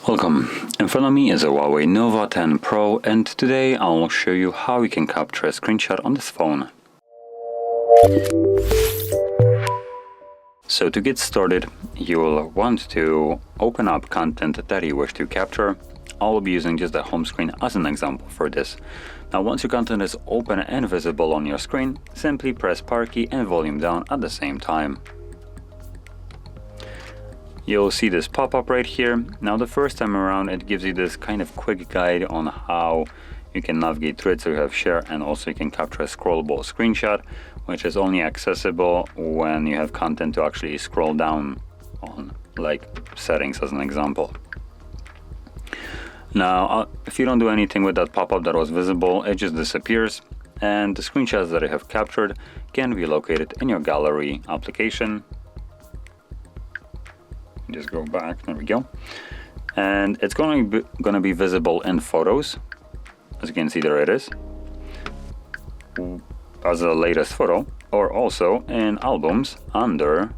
Welcome. In front of me is a HUAWEI Nova 10 Pro, and today I'll show you how you can capture a screenshot on this phone. So to get started, you'll want to open up content that you wish to capture. I'll be using just the home screen as an example for this. Now once your content is open and visible on your screen, simply press power key and volume down at the same time. You'll see this pop-up right here. Now the first time around it gives you this kind of quick guide on how you can navigate through it. So you have share, and also you can capture a scrollable screenshot, which is only accessible when you have content to actually scroll down on, like settings as an example. Now if you don't do anything with that pop-up that was visible, it just disappears, and the screenshots that you have captured can be located in your gallery application. Just go back, there we go, and it's going to be visible in photos. As you can see, there it is as the latest photo, or also in albums under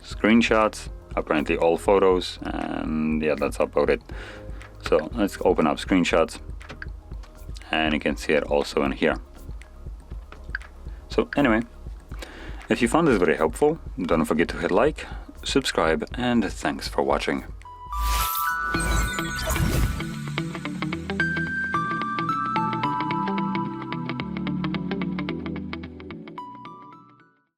screenshots, apparently all photos, and yeah, that's uploaded. So let's open up screenshots, and you can see it also in here. So anyway, if you found this very helpful, don't forget to hit like, subscribe, and thanks for watching.